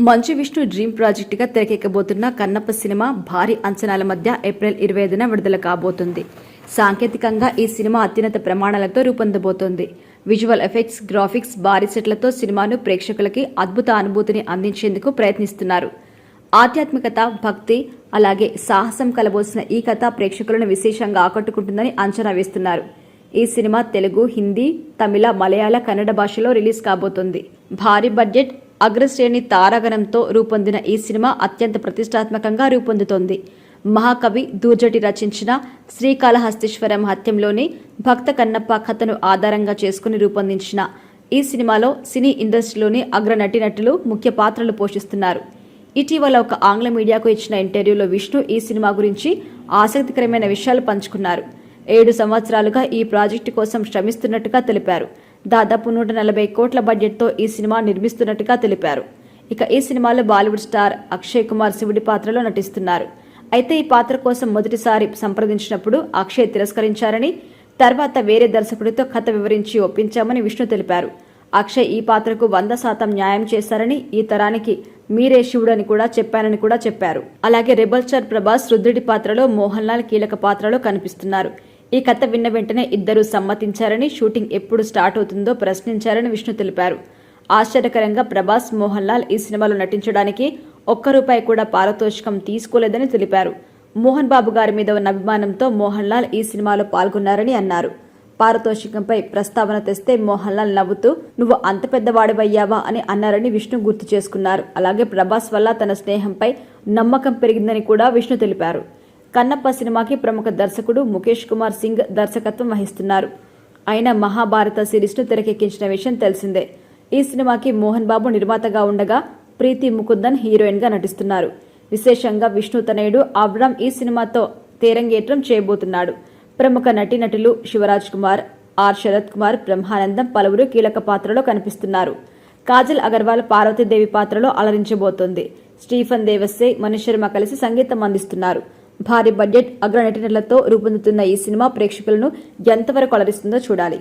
Manchu Vishnu dream ప్రాజెక్టుగా తెరకెక్కబోతున్న Kannappa cinema భారీ అంచనాల మధ్య ఏప్రిల్ 25న విడుదల కాబోతుంది. సాంకేతికంగా ఈ సినిమా అత్యున్నత ప్రమాణాలతో రూపొందబోతోంది. విజువల్ ఎఫెక్ట్స్, గ్రాఫిక్స్, భారీ సెట్లతో సినిమాను ప్రేక్షకులకి అద్భుత అనుభూతిని అందించేందుకు ప్రయత్నిస్తున్నారు. ఆధ్యాత్మికత, భక్తి, అలాగే సాహసం కలబోసిన ఈ కథ ప్రేక్షకులను విశేషంగా ఆకట్టుకుంటుందని అంచనా వేస్తున్నారు. ఈ సినిమా తెలుగు, హిందీ, తమిళ, మలయాళ, కన్నడ భాషలో రిలీజ్ కాబోతోంది. భారీ బడ్జెట్, అగ్రశ్రేణి తారాగణంతో రూపొందిన ఈ సినిమా అత్యంత ప్రతిష్టాత్మకంగా రూపొందుతోంది. మహాకవి దూర్జటి రచించిన శ్రీకాళహస్తీశ్వరం హత్యంలోని భక్త కన్నప్ప కథను ఆధారంగా చేసుకుని రూపొందించిన ఈ సినిమాలో సినీ ఇండస్ట్రీలోని అగ్ర నటీనటులు ముఖ్య పాత్రలు పోషిస్తున్నారు. ఇటీవల ఒక ఆంగ్ల మీడియాకు ఇచ్చిన ఇంటర్వ్యూలో విష్ణు ఈ సినిమా గురించి ఆసక్తికరమైన విషయాలు పంచుకున్నారు. 7 సంవత్సరాలుగా ఈ ప్రాజెక్టు కోసం శ్రమిస్తున్నట్టుగా తెలిపారు. దాదాపు 140 కోట్ల బడ్జెట్తో ఈ సినిమా నిర్మిస్తున్నట్టుగా తెలిపారు. ఇక ఈ సినిమాలో బాలీవుడ్ స్టార్ అక్షయ్ కుమార్ శివుడి పాత్రలో నటిస్తున్నారు. అయితే ఈ పాత్ర కోసం మొదటిసారి సంప్రదించినప్పుడు అక్షయ్ తిరస్కరించారని, తర్వాత వేరే దర్శకుడితో కథ వివరించి ఒప్పించామని విష్ణు తెలిపారు. అక్షయ్ ఈ పాత్రకు 100% న్యాయం చేశారని, ఈ తరానికి మీరే శివుడు అని కూడా చెప్పారు. అలాగే రెబల్ స్టార్ ప్రభాస్ రుద్రుడి పాత్రలో మోహన్ లాల్ కీలక పాత్రలో కనిపిస్తున్నారు. ఈ కథ విన్న వెంటనే ఇద్దరూ సమ్మతించారని, షూటింగ్ ఎప్పుడు స్టార్ట్ అవుతుందో ప్రశ్నించారని విష్ణు తెలిపారు. ఆశ్చర్యకరంగా ప్రభాస్, మోహన్ లాల్ ఈ సినిమాలో నటించడానికి ₹1 కూడా పారితోషికం తీసుకోలేదని తెలిపారు. మోహన్ బాబు గారి మీద ఉన్న అభిమానంతో మోహన్ లాల్ ఈ సినిమాలో పాల్గొన్నారని అన్నారు. పారితోషికంపై ప్రస్తావన తెస్తే మోహన్ లాల్ నవ్వుతూ "నువ్వు అంత పెద్దవాడివయ్యావా" అని అన్నారని విష్ణు గుర్తు చేసుకున్నారు. అలాగే ప్రభాస్ వల్ల తన స్నేహంపై నమ్మకం పెరిగిందని కూడా విష్ణు తెలిపారు. కన్నప్ప సినిమాకి ప్రముఖ దర్శకుడు ముఖేష్ కుమార్ సింగ్ దర్శకత్వం వహిస్తున్నారు. ఆయన మహాభారత సిరీస్ను తెరకెక్కించిన విషయం తెలిసిందే. ఈ సినిమాకి మోహన్ బాబు నిర్మాతగా ఉండగా ప్రీతి ముకుందన్ హీరోయిన్గా నటిస్తున్నారు. విశేషంగా విష్ణు తనయుడు అబ్రామ్ ఈ సినిమాతో తెరంగేట్రం చేయబోతున్నాడు. ప్రముఖ నటీనటులు శివరాజ్ కుమార్, ఆర్ శరత్ కుమార్, బ్రహ్మానందం పలువురు కీలక పాత్రలో కనిపిస్తున్నారు. కాజల్ అగర్వాల్ పార్వతీదేవి పాత్రలో అలరించబోతోంది. స్టీఫన్ దేవస్సే, మనీష్ శర్మ కలిసి సంగీతం అందిస్తున్నారు. భారీ బడ్జెట్, అగ్ర నటీనటులతో రూపొందుతున్న ఈ సినిమా ప్రేక్షకులను ఎంతవరకు అలరిస్తుందో చూడాలి.